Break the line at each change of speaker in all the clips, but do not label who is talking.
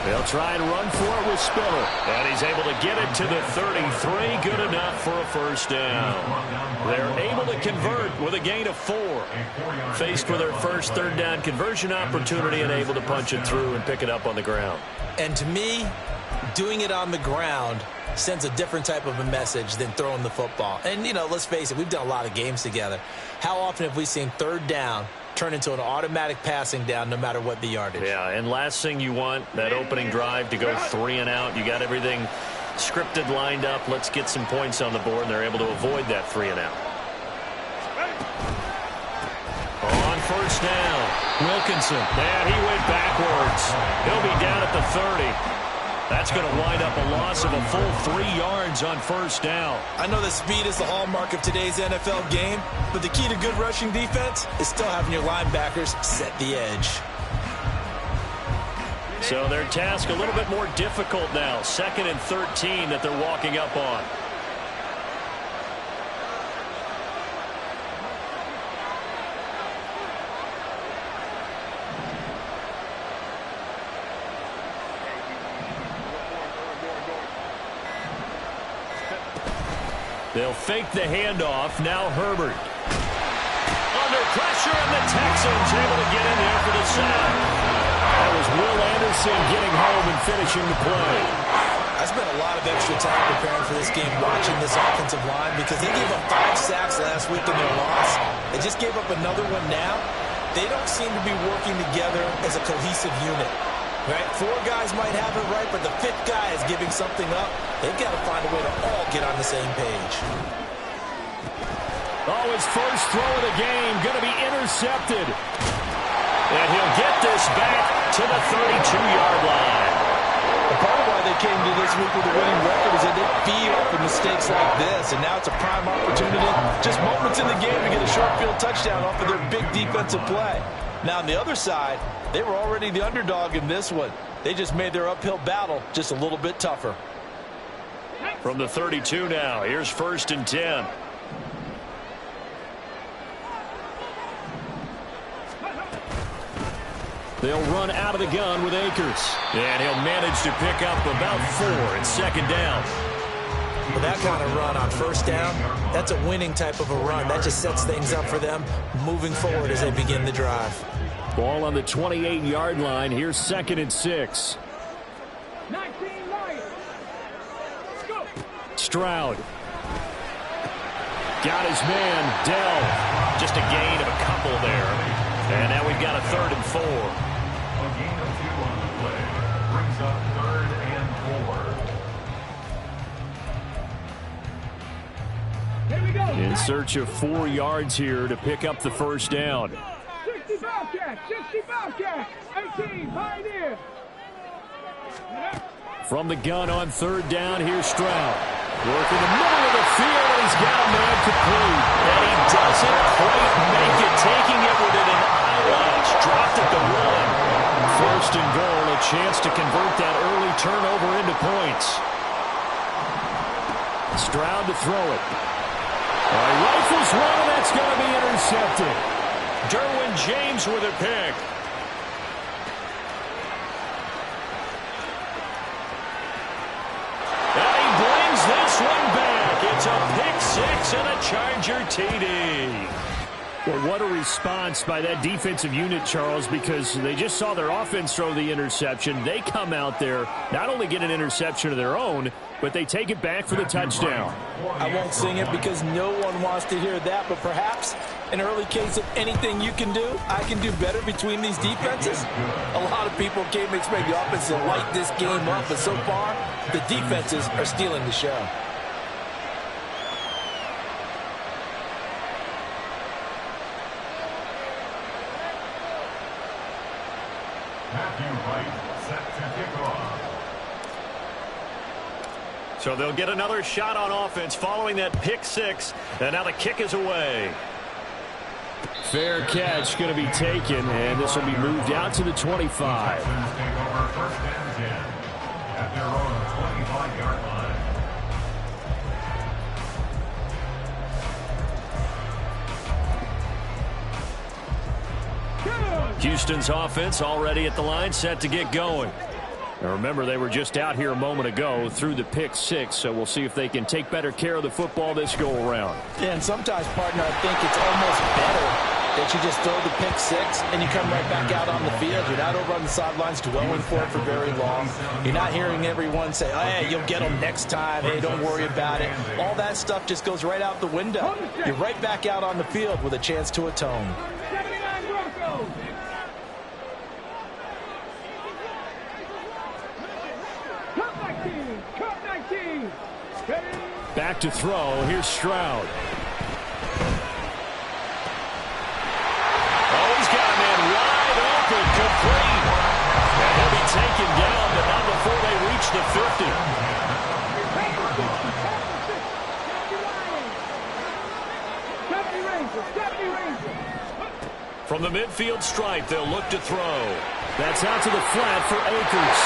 They'll try and run for it with Spiller. And he's able to get it to the 33. Good enough for a first down. They're able to convert with a gain of 4. Faced with their first third down conversion opportunity and able to punch it through and pick it up on the ground.
And to me, doing it on the ground sends a different type of a message than throwing the football. And, you know, let's face it, we've done a lot of games together. How often have we seen third down turn into an automatic passing down no matter what the yardage?
Yeah, and last thing you want, that opening drive to go 3 and out. You got everything scripted, lined up. Let's get some points on the board, and they're able to avoid that 3 and out. On first down, Wilkinson. And he went backwards. He'll be down at the 30. That's going to wind up a loss of a full 3 yards on first down.
I know that speed is the hallmark of today's NFL game, but the key to good rushing defense is still having your linebackers set the edge.
So their task a little bit more difficult now. 2nd and 13 that they're walking up on. They'll fake the handoff. Now Herbert. Under pressure, and the Texans able to get in there for the sack. That was Will Anderson getting home and finishing the play.
I spent a lot of extra time preparing for this game, watching this offensive line, because they gave up 5 sacks last week in their loss. They just gave up another one now. They don't seem to be working together as a cohesive unit. Right? 4 guys might have it right, but the 5th guy is giving something up. They've got to find a way to all get on the same page.
Oh, his first throw of the game going to be intercepted. And he'll get this back to the 32-yard line.
A part of why they came to this week with a winning record is that they feed off of mistakes like this, and now it's a prime opportunity, just moments in the game, to get a short field touchdown off of their big defensive play. Now, on the other side, they were already the underdog in this one. They just made their uphill battle just a little bit tougher.
From the 32 now, here's 1st and 10. They'll run out of the gun with Akers. And he'll manage to pick up about 4 and 2nd down.
With that kind of run on first down, that's a winning type of a run. That just sets things up for them moving forward as they begin the drive.
Ball on the 28-yard line. Here's 2nd and 6. Stroud. Got his man, Dell. Just a gain of a couple there. And now we've got a 3rd and 4.
A gain of 2 on the play brings up 3rd and 4.
Here we go.
In search of 4 yards here to pick up the first down.
60 Bobcats, 60 Bobcats, 18 Pioneers.
From the gun on 3rd down, here's Stroud. Working the middle of the field, and he's got a man complete. And he doesn't quite make it, taking it within an eyelash. Dropped at the 1. 1st and goal, a chance to convert that early turnover into points. Stroud to throw it. Rifles one, and that's going to be intercepted. Derwin James with a pick. And he brings this one back. It's a pick 6 and a Charger TD. Well, what a response by that defensive unit, Charles, because they just saw their offense throw the interception. They come out there, not only get an interception of their own, but they take it back for the touchdown.
I won't sing it because no one wants to hear that, but perhaps an early case of anything you can do, I can do better between these defenses. A lot of people came to expect the offense to light this game up, but so far, the defenses are stealing the show.
Set to kick off.
So they'll get another shot on offense following that pick 6, and now the kick is away. Fair catch going to be taken, and this will be moved out to the 25.
Texans take over 1st and 10 at their own 25-yard line.
Houston's offense already at the line, set to get going. Now remember, they were just out here a moment ago through the pick six, so we'll see if they can take better care of the football this go-around.
Yeah, and sometimes, partner, I think it's almost better that you just throw the pick six and you come right back out on the field. You're not over on the sidelines dwelling for it for very long. You're not hearing everyone say, hey, you'll get them next time. Hey, don't worry about it. All that stuff just goes right out the window. You're right back out on the field with a chance to atone.
79 Broncos. Cup 19.
Back to throw. Here's Stroud. Oh, he's got a man wide open, complete. And he'll be taken down, but not before they reach the 50. From the midfield stripe, they'll look to throw. That's out to the flat for Akers.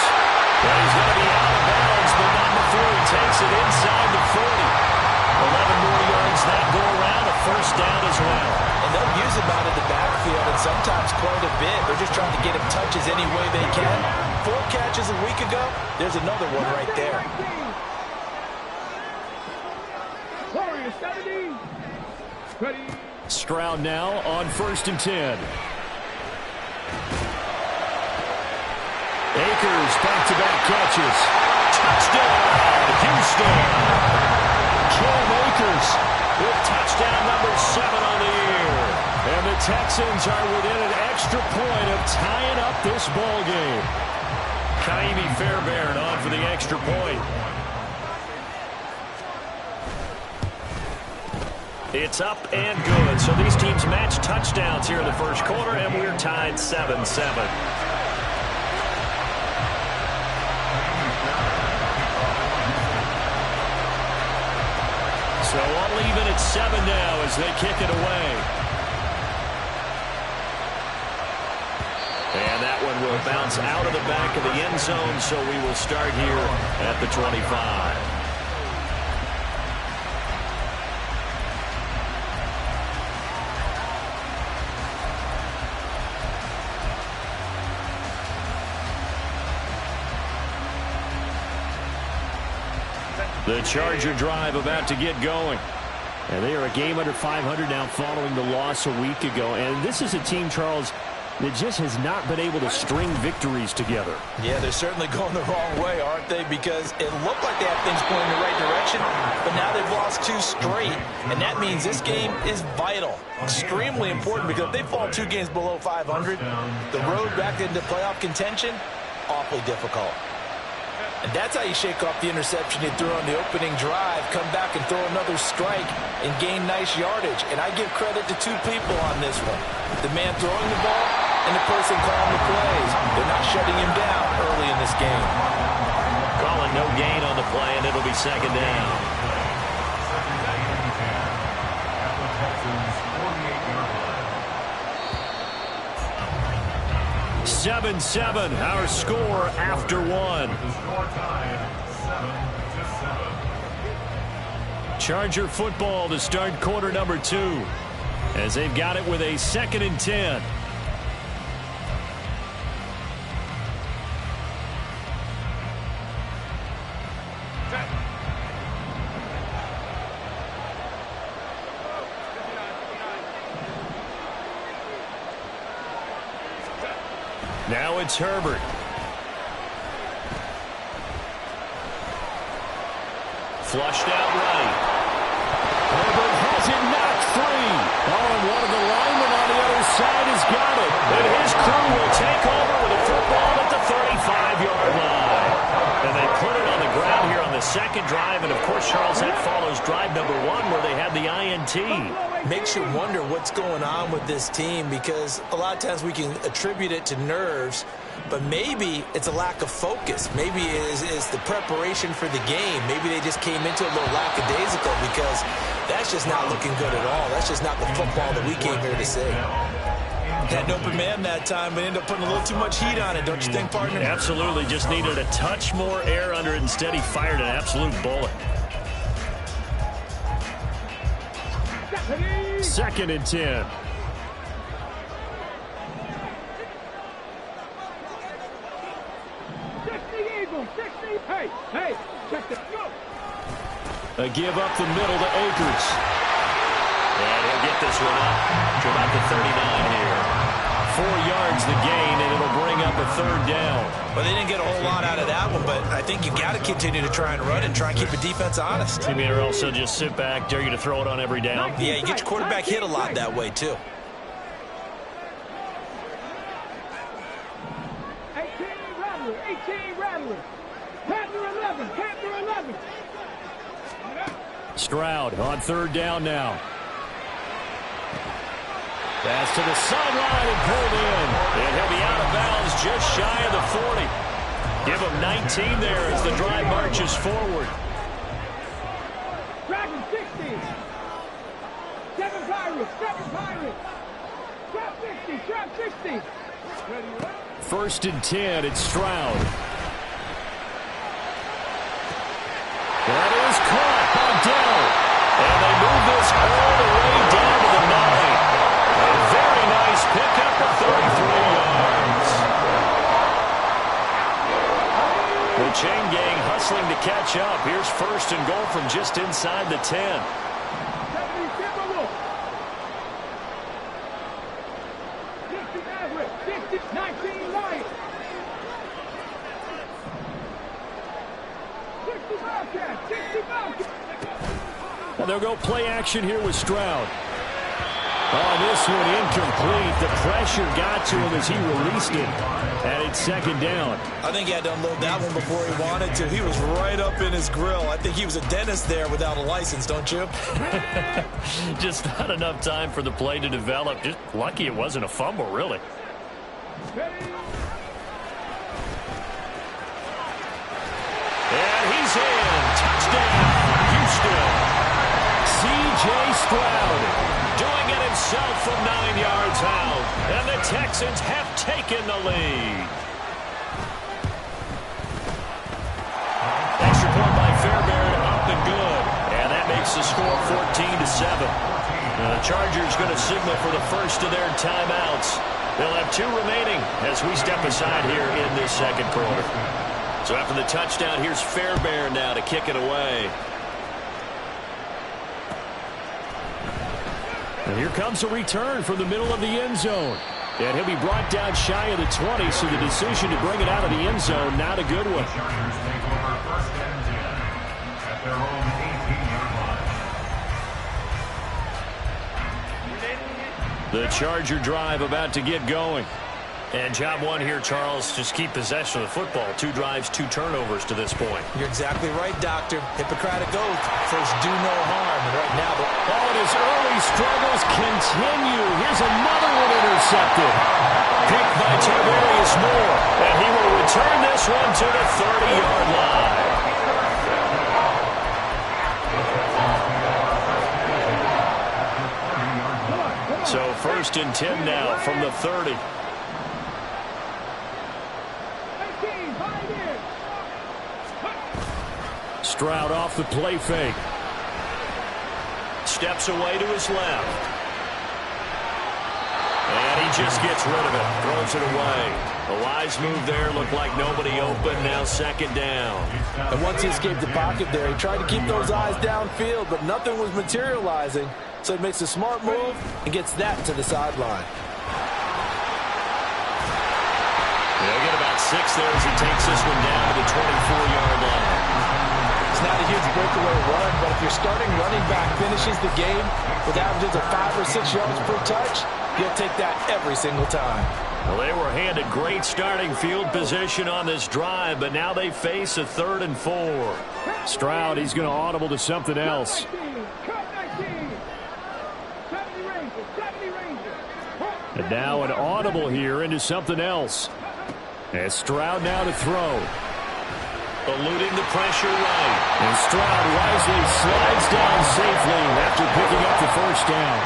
Well, he's going to be out of bounds, but not before he takes it inside the 40. 11 more yards that go around, a first down as well.
And they'll use him out of the backfield, and sometimes quite a bit. They're just trying to get him touches any way they can. 4 catches a week ago. There's another one right there.
Stroud now on 1st and 10. Akers back-to-back catches. Touchdown, Houston. Cam Akers with touchdown number 7 on the year. And the Texans are within an extra point of tying up this ball game. Kaimi Fairbairn on for the extra point. It's up and good. So these teams match touchdowns here in the first quarter, and we're tied 7-7. So all even at 7 now as they kick it away. And that one will bounce out of the back of the end zone, so we will start here at the 25. The Charger drive about to get going. And they are a game under 500 now following the loss a week ago. And this is a team, Charles, that just has not been able to string victories together.
Yeah, they're certainly going the wrong way, aren't they? Because it looked like they had things going in the right direction, but now they've lost 2 straight. And that means this game is vital, extremely important, because if they fall 2 games below 500, the road back into playoff contention, awfully difficult. And that's how you shake off the interception you threw on the opening drive, come back and throw another strike and gain nice yardage. And I give credit to 2 people on this one. The man throwing the ball and the person calling the plays. They're not shutting him down early in this game.
Calling no gain on the play, and it'll be 2nd down. 7-7, our score after 1. Charger football to start quarter number 2, as they've got it with a 2nd and 10. Now it's Herbert. Flushed out right. Herbert has it knocked free. Oh, and one of the linemen on the other side has got it. And his crew will take over with a football at the 35-yard line. And they put it on the ground here on the 2nd drive. And, of course, Charles, that follows drive number 1 where they had the INT.
Makes you wonder what's going on with this team, because a lot of times we can attribute it to nerves, but maybe it's a lack of focus. Maybe it's the preparation for the game. Maybe they just came into it a little lackadaisical, because that's just not looking good at all. That's just not the football that we came here to see. Had an open man that time, but ended up putting a little too much heat on it, don't you think, partner?
Absolutely. Just needed a touch more air under it. Instead, he fired an absolute bullet. 2nd and 10.
on 60. Hey, check this. Go.
A give up the middle to Akers. And he'll get this one up to about the 39 here. 4 yards the gain, and it'll bring up a third down.
Well, they didn't get a whole lot out of that one, but I think you got to continue to try and run and try and keep the defense honest.
You mean, or also just sit back, dare you to throw it on every down?
Yeah, you get your quarterback hit a lot that way, too.
18 Rattler. Panther 11.
Stroud on third down now. Pass to the sideline and pulled in. And he'll be out of bounds just shy of the 40. Give him 19 there as the drive marches forward.
Dragon 60. 7 Pirates. Trap 60.
First and 10, it's Stroud. That is caught by Dell. And they move this all the way down to the 9. A very nice pickup of 33 yards. The chain gang hustling to catch up. Here's first and goal from just inside the 10.
19 Lions. 60 Bobcats.
And they'll go play action here with Stroud. Oh, this one incomplete. The pressure got to him as he released it. And it's second down.
I think he had to unload that one before he wanted to. He was right up in his grill. I think he was a dentist there without a license, don't you?
Just not enough time for the play to develop. Just lucky it wasn't a fumble, really. And he's in. Touchdown, Houston. C.J. Stroud doing it himself from 9 yards out. And the Texans have taken the lead. Extra point by Fairbairn, up and good. And that makes the score 14-7. The Chargers going to signal for the first of their timeouts. They'll have 2 remaining as we step aside here in this second quarter. So after the touchdown, here's Fairbairn now to kick it away. And here comes a return from the middle of the end zone. And he'll be brought down shy of the 20, so the decision to bring it out of the end zone, not a good one.
The Chargers take over first and 10 at their own 18-yard line.
The Charger drive about to get going. And job one here, Charles, just keep possession of the football. 2 drives, 2 turnovers to this point.
You're exactly right, Doctor. Hippocratic oath. First, do no harm. Right now,
and his early struggles continue. Here's another one intercepted. Picked by Tarvarius Moore. And he will return this one to the 30-yard line. So first and 10 now from the 30. Stroud off the play fake. Steps away to his left. And he just gets rid of it. Throws it away. A wise move there. Looked like nobody open. Now second down.
And once he escaped the pocket there, he tried to keep those eyes downfield, but nothing was materializing. So he makes a smart move and gets that to the sideline.
They'll get about 6 there as he takes this one down to the 24-yard line.
It's not a huge breakaway run, but if your starting running back finishes the game with averages of 5 or 6 yards per touch, you'll take that every single time.
Well, they were handed great starting field position on this drive, but now they face a 3rd and 4. Stroud, he's going to audible to something else. And now an audible here into something else. As Stroud now to throw. Eluding the pressure right. And Stroud wisely slides down safely after picking up the first down.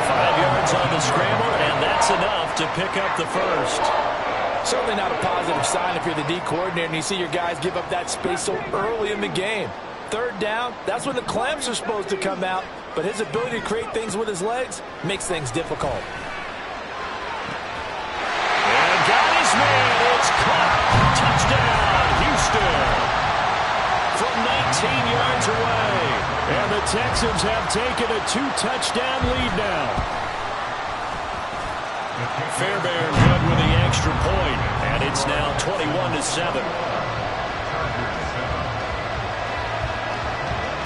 5 yards on the scramble, and that's enough to pick up the first.
Certainly not a positive sign if you're the D coordinator and you see your guys give up that space so early in the game. 3rd down, that's when the clamps are supposed to come out, but his ability to create things with his legs makes things difficult.
And got his man. It's caught. Touchdown, Houston. And the Texans have taken a 2-touchdown lead now. Fairbairn good with the extra point, and it's now 21-7.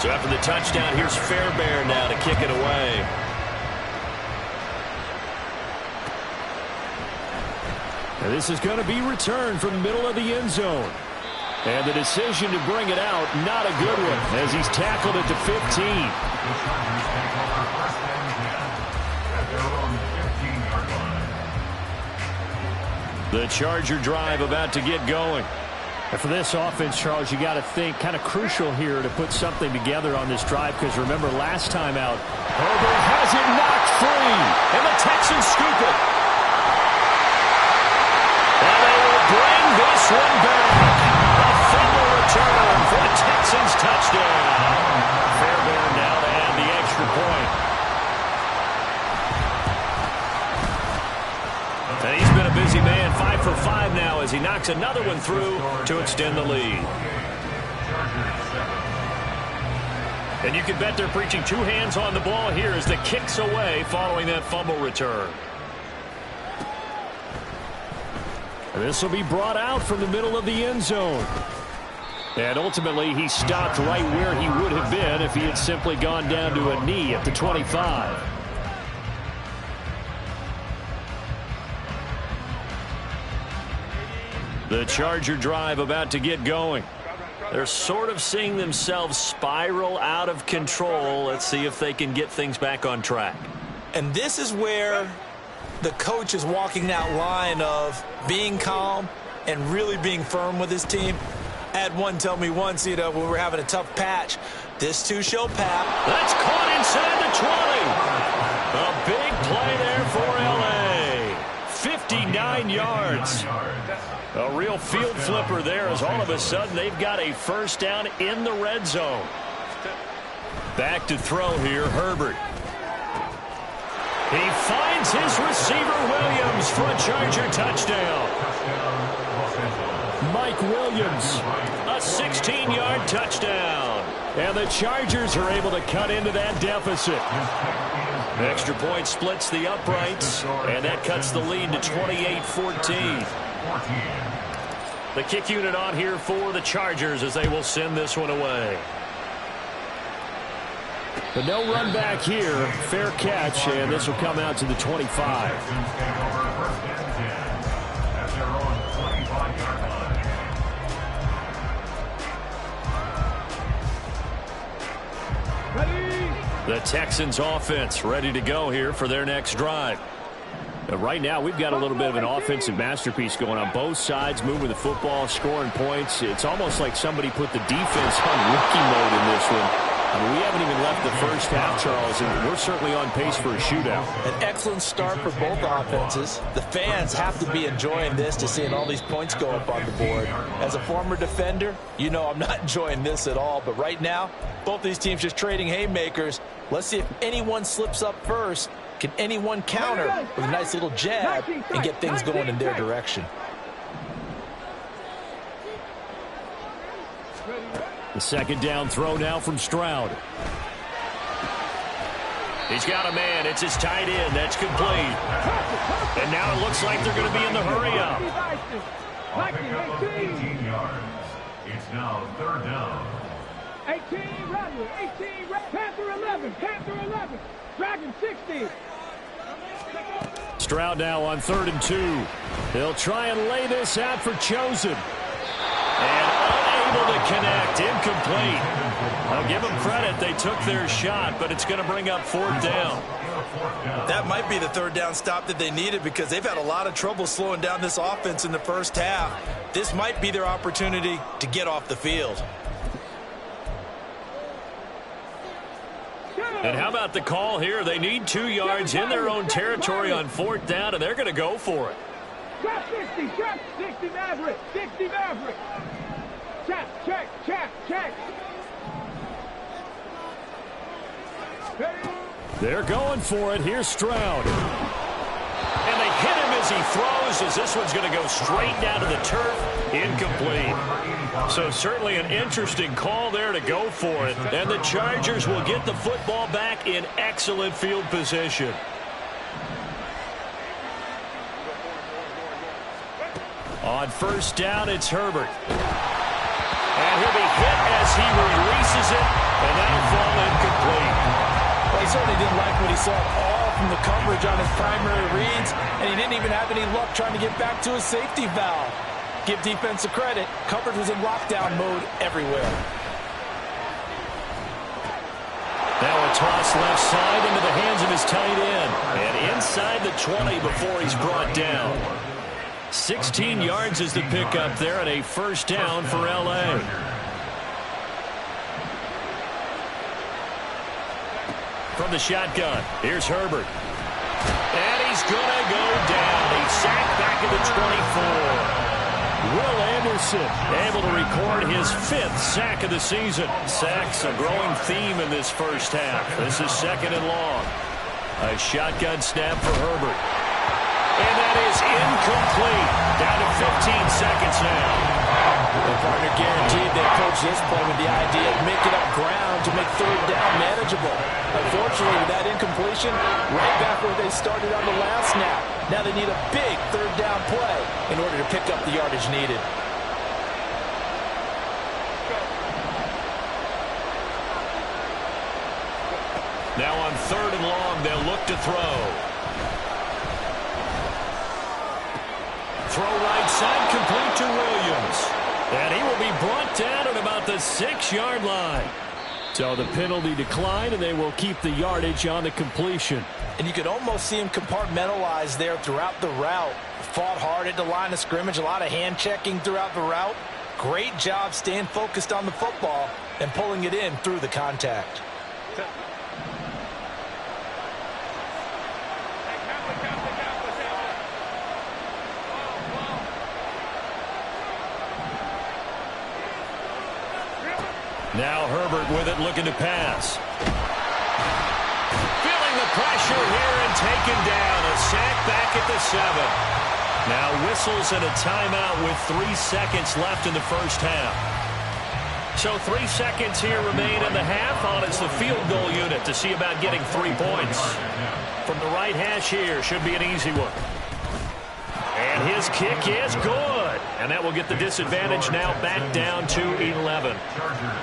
So after the touchdown, here's Fairbairn now to kick it away. And this is going to be returned from the middle of the end zone. And the decision to bring it out, not a good one, as he's tackled it to 15. The Charger drive about to get going. And for this offense, Charles, you got to think kind of crucial here to put something together on this drive, because remember last time out, Herbert has it knocked free, and the Texans scoop it. And they will bring this one back. A fumble return for the Texans touchdown. Fairbairn now to add the extra point. And he's been a busy man, 5 for 5 now as he knocks another one through to extend the lead. And you can bet they're preaching two hands on the ball here as the kick's away following that fumble return. And this will be brought out from the middle of the end zone. And ultimately, he stopped right where he would have been if he had simply gone down to a knee at the 25. The Charger drive about to get going. They're sort of seeing themselves spiral out of control. Let's see if they can get things back on track.
And this is where the coach is walking that line of being calm and really being firm with his team. I had one tell me once, when we were having a tough patch, this too shall pass.
That's caught inside the 20. A big play there for L.A. 59 yards. A real field flipper there as all of a sudden they've got a first down in the red zone. Back to throw here, Herbert. He finds his receiver, Williams, for a Charger touchdown. Mike Williams, a 16-yard touchdown. And the Chargers are able to cut into that deficit. The extra point splits the uprights, and that cuts the lead to 28-14. The kick unit on here for the Chargers as they will send this one away. But no run back here. Fair catch, and this will come out to the 25. The Texans offense ready to go here for their next drive. Right now, we've got a little bit of an offensive masterpiece going on both sides, moving the football, scoring points. It's almost like somebody put the defense on rookie mode in this one. I mean, we haven't even left the first half, Charles, and we're certainly on pace for a shootout.
An excellent start for both offenses. The fans have to be enjoying this to seeing all these points go up on the board. As a former defender, I'm not enjoying this at all. But right now, both these teams just trading haymakers. Let's see if anyone slips up first. Can anyone counter with a nice little jab and get things going in their direction?
The second down throw now from Stroud. He's got a man. It's his tight end. That's complete. And now it looks like they're going to be in the hurry up.
18 yards. It's now third down.
18, Rodney. 18, Panther 11. Panther 11. Dragon 60.
Stroud now on 3rd and 2. They'll try and lay this out for Chosen. And unable to connect. Incomplete. I'll give them credit. They took their shot, but it's going to bring up 4th down.
That might be the third down stop that they needed because they've had a lot of trouble slowing down this offense in the first half. This might be their opportunity to get off the field.
And how about the call here? They need 2 yards in their own territory on 4th down, and they're going to go for it.
Trap 60, trap 60 Maverick, 60 Maverick. Check, check, check, check.
They're going for it. Here's Stroud. And they hit him as he throws, as this one's going to go straight down to the turf. Incomplete. So certainly an interesting call there to go for it. And the Chargers will get the football back in excellent field position. On first down, it's Herbert. And he'll be hit as he releases it, and that'll fall incomplete.
Well, he certainly didn't like what he saw all from the coverage on his primary reads, and he didn't even have any luck trying to get back to his safety valve. Give defense a credit. Coverage was in lockdown mode everywhere.
Now a toss left side into the hands of his tight end. And inside the 20 before he's brought down. 16 yards is the pickup there, and a first down for L.A. From the shotgun, here's Herbert. And he's going to go down. He's sacked back at the 24. Will Anderson able to record his 5th sack of the season. Sacks a growing theme in this first half. This is second and long. A shotgun snap for Herbert. And that is incomplete. Down to 15 seconds now.
The partner guaranteed they approached this play with the idea of making up ground to make third down manageable. Unfortunately, with that incompletion, right back where they started on the last snap. Now they need a big third down play in order to pick up the yardage needed.
Now on third and long, they'll look to throw. Throw right side, complete to Williams. And he will be brought down at about the 6-yard line. So the penalty declined, and they will keep the yardage on the completion.
And you could almost see him compartmentalize there throughout the route. Fought hard at the line of scrimmage, a lot of hand checking throughout the route. Great job staying focused on the football and pulling it in through the contact.
Now Herbert with it, looking to pass. Feeling the pressure here and taken down. A sack back at the 7. Now whistles and a timeout with 3 seconds left in the first half. So 3 seconds here remain in the half on it's the field goal unit to see about getting 3 points. From the right hash here, should be an easy one. And his kick is good. And that will get the disadvantage now back down to 11.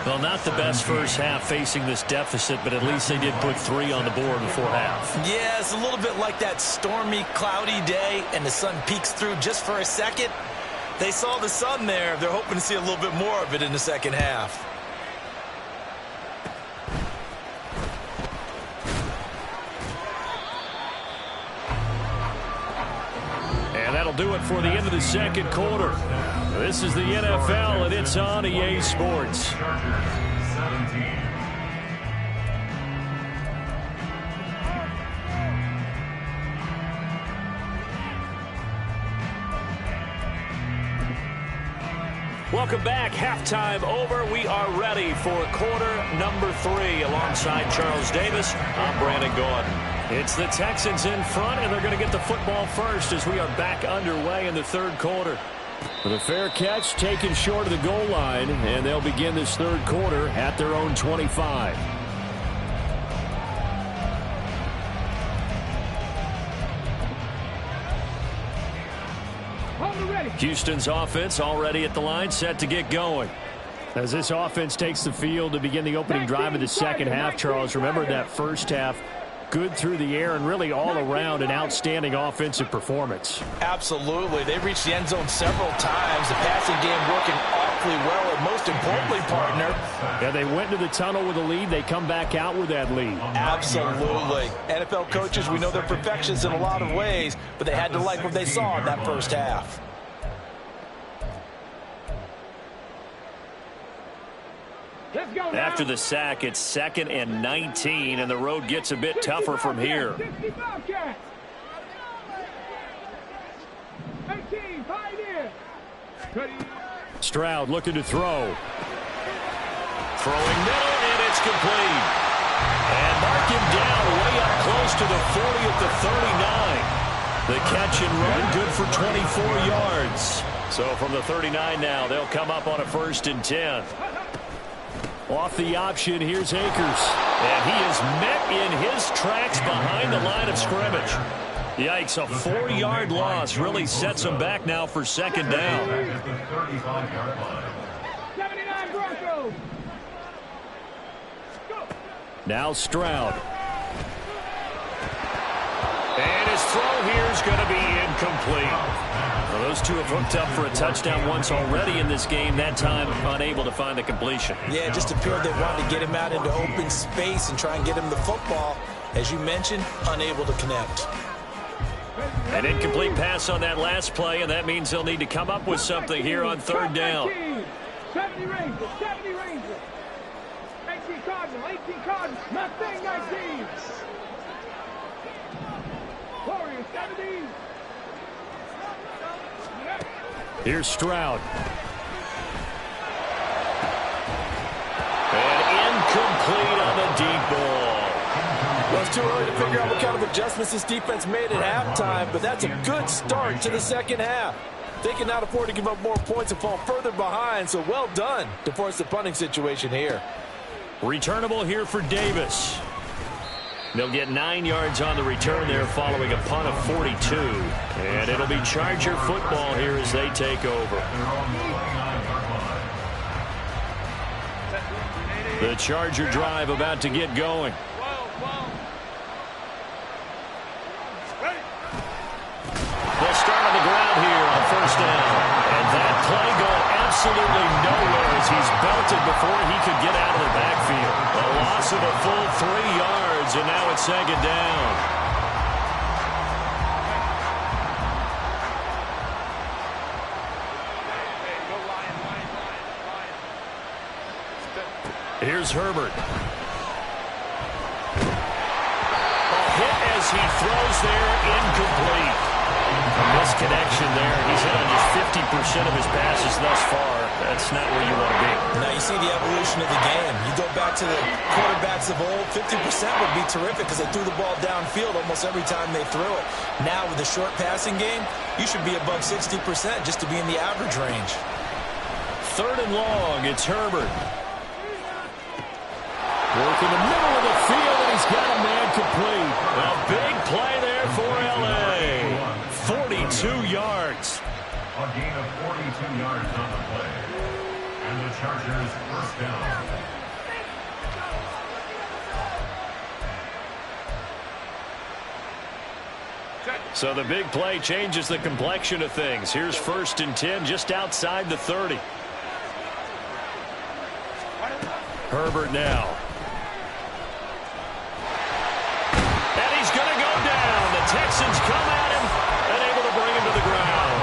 Well, not the best first half facing this deficit, but at least they did put 3 on the board before half.
Yeah, it's a little bit like that stormy, cloudy day, and the sun peeks through just for a second. They saw the sun there. They're hoping to see a little bit more of it in the second half.
And that'll do it for the end of the second quarter. This is the NFL, and it's on EA Sports. Welcome back. Halftime over. We are ready for quarter number 3. Alongside Charles Davis, I'm Brandon Gordon. It's the Texans in front, and they're going to get the football first as we are back underway in the third quarter. With a fair catch taken short of the goal line, and they'll begin this third quarter at their own 25. Houston's offense already at the line, set to get going. As this offense takes the field to begin the opening drive of the second half, Charles, remember that first half, good through the air and really all around an outstanding offensive performance.
Absolutely. They reached the end zone several times. The passing game working awfully well, and most importantly, partner.
Yeah, they went to the tunnel with a lead. They come back out with that lead.
Absolutely. NFL coaches, we know they're perfectionists in a lot of ways, but they had to like what they saw in that first half.
After the sack, it's 2nd and 19, and the road gets a bit tougher from here. Stroud looking to throw. Throwing middle, and it's complete. And mark him down way up close to the 40 at the 39. The catch and run good for 24 yards. So from the 39 now, they'll come up on a 1st and 10. Off the option, here's Akers. And he is met in his tracks behind the line of scrimmage. Yikes, a 4-yard loss really sets him back now for 2nd down.
79 Broncos.
Now Stroud. And his throw here is going to be incomplete. Well, those two have hooked up for a touchdown once already in this game, that time unable to find the completion.
Yeah, it just appeared they wanted to get him out into open space and try and get him the football. As you mentioned, unable to connect.
An incomplete pass on that last play, and that means they'll need to come up with something here on 3rd down.
70 Rangers, 70 Rangers. 18 Cardinal, 18 Cardinal, Mustang 19. Warriors 70.
Here's Stroud. And incomplete on the deep ball.
Well, it's too early to figure out what kind of adjustments this defense made at halftime, but that's a good start to the 2nd half. They cannot afford to give up more points and fall further behind, so well done to force the punting situation here.
Returnable here for Davis. They'll get 9 yards on the return there following a punt of 42. And it'll be Charger football here as they take over. The Charger drive about to get going. They'll start on the ground here on 1st down. And that play going absolutely nowhere as he's belted before he could get out of the backfield. A loss of a full 3 yards, and now it's 2nd down. Here's Herbert. A hit as he throws there, incomplete. A misconnection there. He's hit on just 50% of his passes thus far. That's not where you want to be.
Now you see the evolution of the game. You go back to the quarterbacks of old, 50% would be terrific because they threw the ball downfield almost every time they threw it. Now with the short passing game, you should be above 60% just to be in the average range.
3rd and long, it's Herbert. Work in the middle of the field, and he's got a man complete. A big play there for L.A. 42 yards.
A gain of 42 yards on the play. And the Chargers 1st down.
So the big play changes the complexion of things. Here's 1st and 10 just outside the 30. Herbert now. And he's going to go down. The Texans come at him and able to bring him to the ground.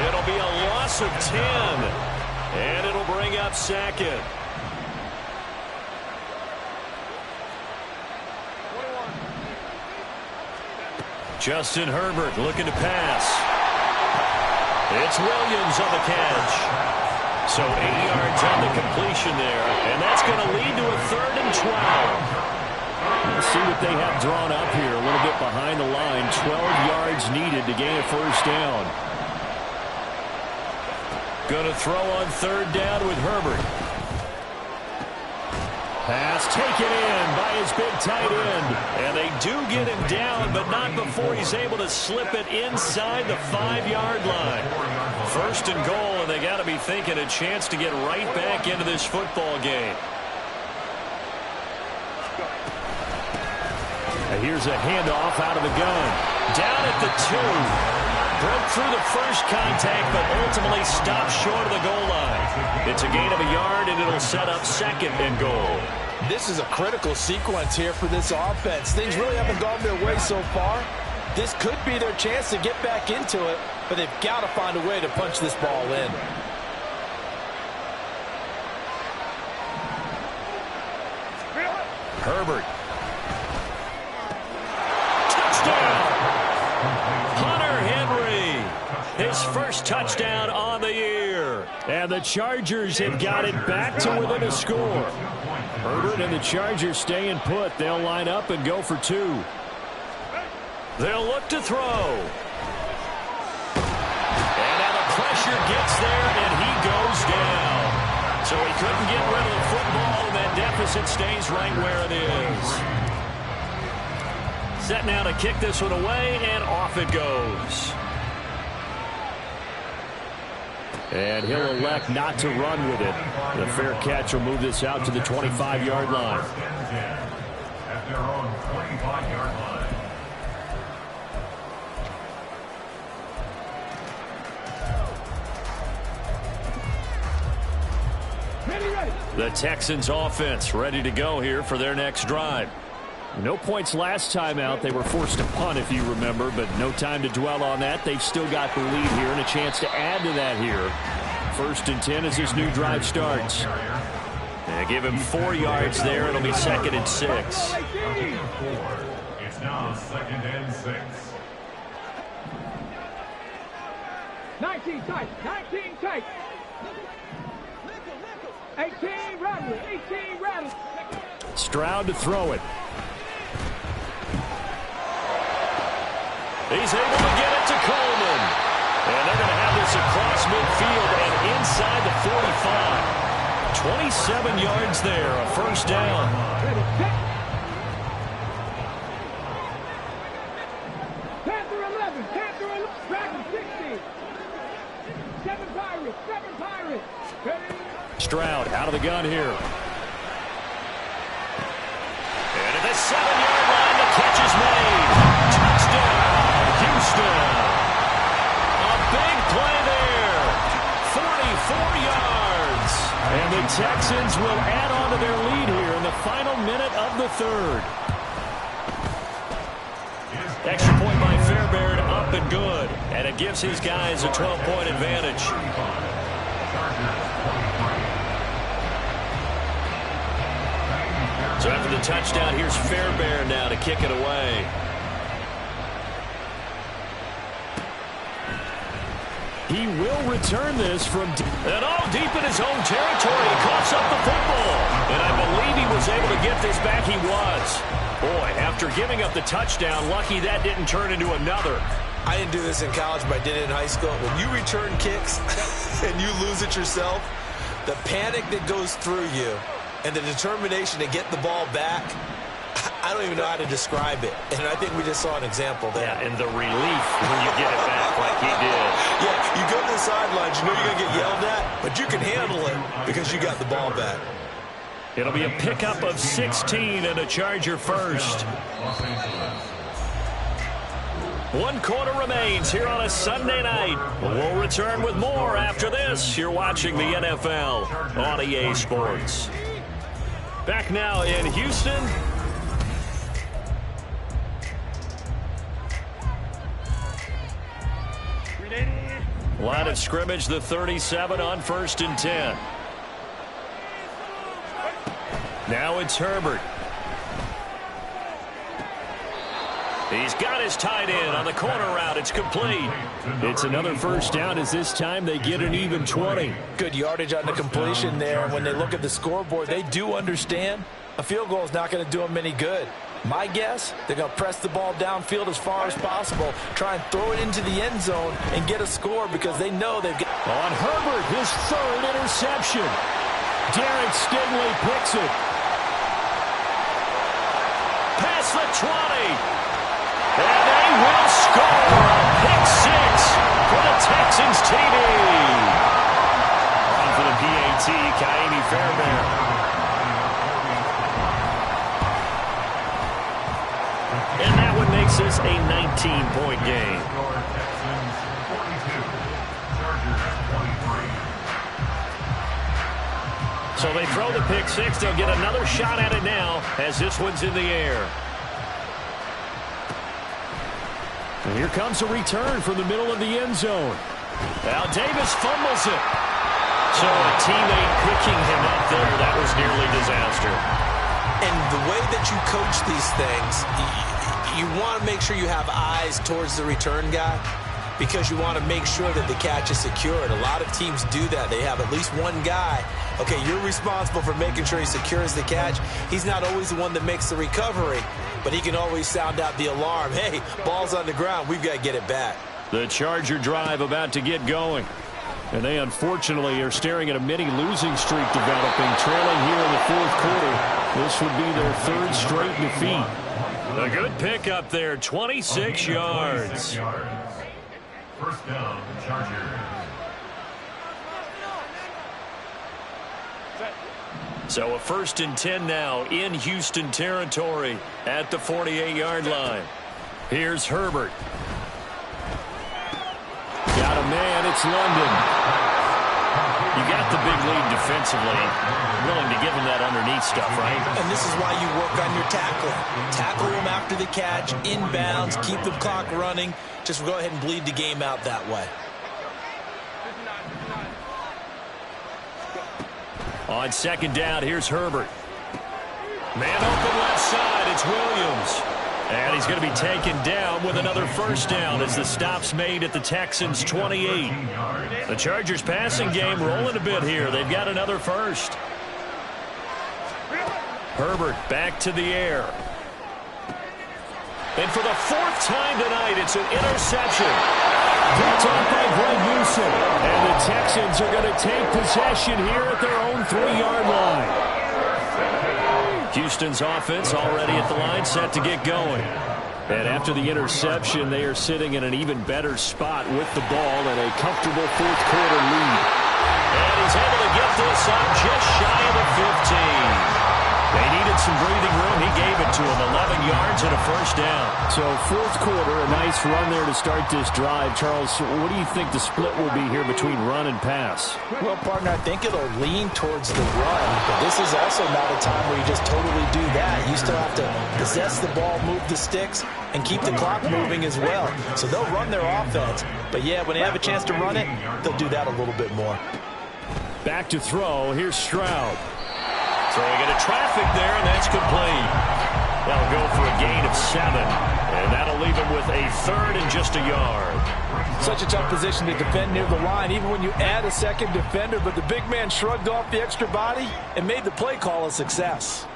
It'll be a loss of 10. And it'll bring up 2nd. Justin Herbert looking to pass. It's Williams on the catch. So 80 yards on the completion there. And that's going to lead to a 3rd and 12. Let's see what they have drawn up here. A little bit behind the line. 12 yards needed to gain a 1st down. Going to throw on 3rd down with Herbert. Pass taken in by his big tight end. And they do get him down, but not before he's able to slip it inside the 5-yard line. 1st and goal, and they got to be thinking a chance to get right back into this football game. And here's a handoff out of the gun. Down at the 2. Broke through the first contact, but ultimately stopped short of the goal line. It's a gain of a yard, and it'll set up 2nd and goal.
This is a critical sequence here for this offense. Things really haven't gone their way so far. This could be their chance to get back into it, but they've got to find a way to punch this ball in.
Herbert. Touchdown! Hunter Henry. His first touchdown on the year. And the Chargers have got it back to within a score. Herbert and the Chargers staying put. They'll line up and go for 2. They'll look to throw. And now the pressure gets there, and he goes down. So he couldn't get rid of the football, and that deficit stays right where it is. Set now to kick this one away, and off it goes. And he'll elect not to run with it. The fair catch will move this out to the 25-yard line.
At their own 25-yard line.
The Texans offense ready to go here for their next drive. No points last time out. They were forced to punt, if you remember, but no time to dwell on that. They've still got the lead here and a chance to add to that here. 1st and 10 as this new drive starts. And give him 4 yards there. It'll be 2nd and 6.
It's now 2nd and 6.
19 tight, 19 tight. 18 rattle, 18 rattle.
Stroud to throw it. He's able to get it to Coleman. And they're going to have this across midfield and inside the 45. 27 yards there, a 1st down.
Panther 11, Panther 11, Dragon 60. 7 Pirates, 7 Pirates. Ready?
Stroud out of the gun here. And at the 7-yard line, the catch is made. Touchdown, Houston. A big play there. 44 yards. And the Texans will add on to their lead here in the final minute of the 3rd. Extra point by Fairbairn, up and good. And it gives his guys a 12-point advantage. So after the touchdown, here's Fairbairn now to kick it away. He will return this from and all deep in his own territory. He coughs up the football. And I believe he was able to get this back. He was. Boy, after giving up the touchdown, lucky that didn't turn into another.
I didn't do this in college, but I did it in high school. When you return kicks and you lose it yourself, the panic that goes through you and the determination to get the ball back, I don't even know how to describe it. And I think we just saw an example there.
Yeah, and the relief when you get it back like he did.
Yeah, you go to the sidelines, you know you're going to get yelled at, but you can handle it because you got the ball back.
It'll be a pickup of 16 and a Charger first. 1 quarter remains here on a Sunday night. We'll return with more after this. You're watching the NFL on EA Sports. Back now in Houston. Line of scrimmage, the 37 on 1st and 10. Now it's Herbert. He's got his tight end on the corner route. It's complete. It's another 1st down as this time they get an even 20.
Good yardage on the completion there. When they look at the scoreboard, they do understand a field goal is not going to do them any good. My guess, they're going to press the ball downfield as far as possible, try and throw it into the end zone and get a score because they know they've got...
On Herbert, his 3rd interception. Derek Stingley picks it. Past the 20. And they will score a pick 6 for the Texans TD. On for the PAT, Kaimi Fairbairn. And that one makes this a 19-point game. So they throw the pick 6. They'll get another shot at it now as this one's in the air. And here comes a return from the middle of the end zone. Now Davis fumbles it. So a teammate picking him up there, that was nearly disaster.
And the way that you coach these things, you want to make sure you have eyes towards the return guy because you want to make sure that the catch is secured. A lot of teams do that. They have at least one guy. Okay, you're responsible for making sure he secures the catch. He's not always the one that makes the recovery, but he can always sound out the alarm. Hey, ball's on the ground. We've got to get it back.
The Charger drive about to get going. And they unfortunately are staring at a mini losing streak developing, trailing here in the fourth quarter. This would be their third straight defeat. A good pickup there, 26 yards.
First down, Chargers.
So a 1st and 10 now in Houston territory at the 48-yard line. Here's Herbert. Got a man, it's London. You got the big lead defensively. Willing to give him that underneath stuff, right?
And this is why you work on your tackling. Tackle him after the catch, inbounds, keep the clock running. Just go ahead and bleed the game out that way.
On 2nd down, here's Herbert. Man open left side, it's Williams. And he's going to be taken down with another first down as the stop's made at the Texans' 28. The Chargers passing game rolling a bit here. They've got another first. Herbert back to the air. And for the 4th time tonight, it's an interception. Picked off by Greg Newsom. And the Texans are going to take possession here at their own 3-yard line. Houston's offense already at the line, set to get going. And after the interception, they are sitting in an even better spot with the ball and a comfortable fourth quarter lead. And he's able to get this up just shy of the 15. They needed some breathing room. He gave it to him. 11 yards and a first down. So fourth quarter, a nice run there to start this drive. Charles, what do you think the split will be here between run and pass?
Well, partner, I think it'll lean towards the run. But this is also not a time where you just totally do that. You still have to possess the ball, move the sticks, and keep the clock moving as well. So they'll run their offense. But, yeah, when they have a chance to run it, they'll do that a little bit more.
Back to throw. Here's Stroud. Throwing into traffic there, and that's complete. That'll go for a gain of 7, and that'll leave him with a 3rd and just a yard.
Such a tough position to defend near the line, even when you add a second defender, but the big man shrugged off the extra body and made the play call a success.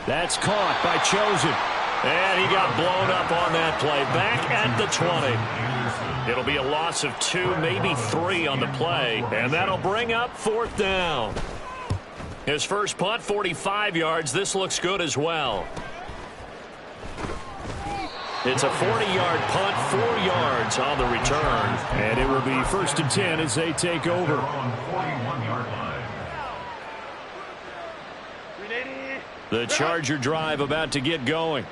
That's caught by Chosen, and he got blown up on that play. Back at the 20. It'll be a loss of 2, maybe 3 on the play, and that'll bring up 4th down. His first punt, 45 yards. This looks good as well. It's a 40-yard punt, 4 yards on the return, and it will be 1st and 10 as they take over. The Charger drive about to get going.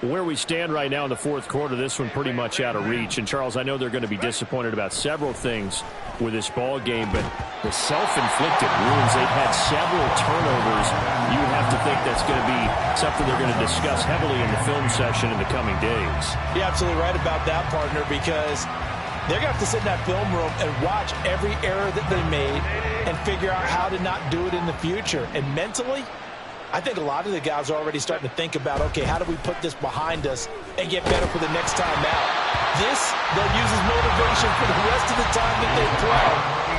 Where we stand right now in the fourth quarter, this one pretty much out of reach. And, Charles, I know they're going to be disappointed about several things with this ball game, but the self-inflicted wounds, they've had several turnovers. You would have to think that's going to be something they're going to discuss heavily in the film session in the coming days.
You're absolutely right about that, partner, because they're going to have to sit in that film room and watch every error that they made and figure out how to not do it in the future. And mentally, I think a lot of the guys are already starting to think about, okay, how do we put this behind us and get better for the next time out? This, they'll use as motivation for the rest of the time that they play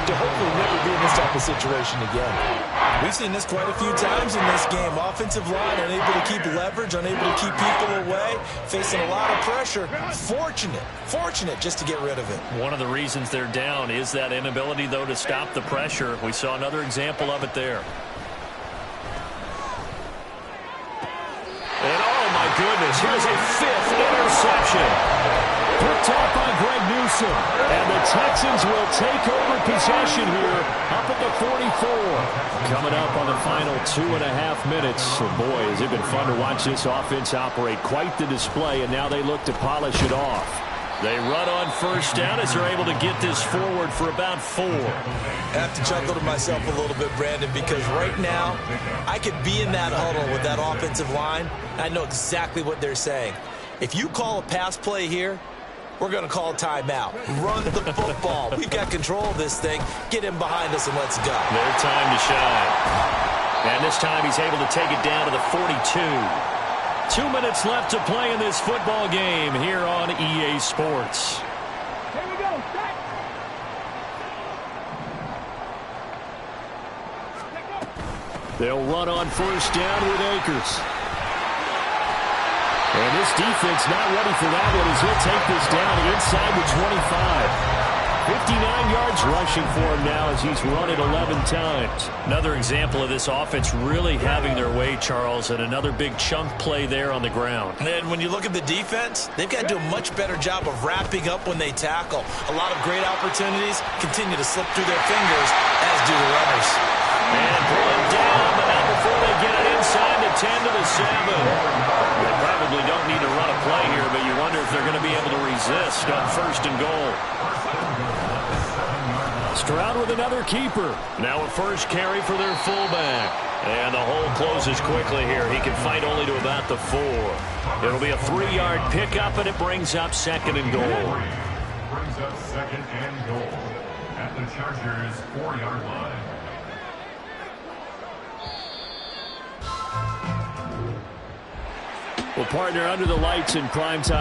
to hopefully never be in this type of situation again. We've seen this quite a few times in this game. Offensive line unable to keep leverage, unable to keep people away, facing a lot of pressure. Fortunate just to get rid of it.
One of the reasons they're down is that inability, though, to stop the pressure. We saw another example of it there. And oh my goodness, here's a 5th interception. Picked off by Greg Newsom. And the Texans will take over possession here up at the 44. Coming up on the final 2.5 minutes. Oh boy, has it been fun to watch this offense operate. Quite the display, and now they look to polish it off. They run on first down as they're able to get this forward for about 4.
I have to chuckle to myself a little bit, Brandon, because right now I could be in that huddle with that offensive line. I know exactly what they're saying. If you call a pass play here, we're going to call a timeout. Run the football. We've got control of this thing. Get him behind us and let's go.
Their time to shine. And this time he's able to take it down to the 42. 2 minutes left to play in this football game here on EA Sports.
Here we go. Set.
They'll run on first down with Akers. And this defense not ready for that one as he'll take this down inside the 25. 59 yards rushing for him now as he's run it 11 times.
Another example of this offense really having their way, Charles, and another big chunk play there on the ground.
And when you look at the defense, they've got to do a much better job of wrapping up when they tackle. A lot of great opportunities continue to slip through their fingers, as do the runners.
And pull it down, but not before they get it inside the 10 to the 7. They probably don't need to run a play here, but you wonder if they're going to be able to resist on 1st and goal. Stroud with another keeper. Now a first carry for their fullback. And the hole closes quickly here. He can fight only to about the 4. It'll be a 3-yard pickup, and it brings up 2nd and goal.
Brings up 2nd and goal at the Chargers' 4-yard line.
Well, partner, under the lights in prime time.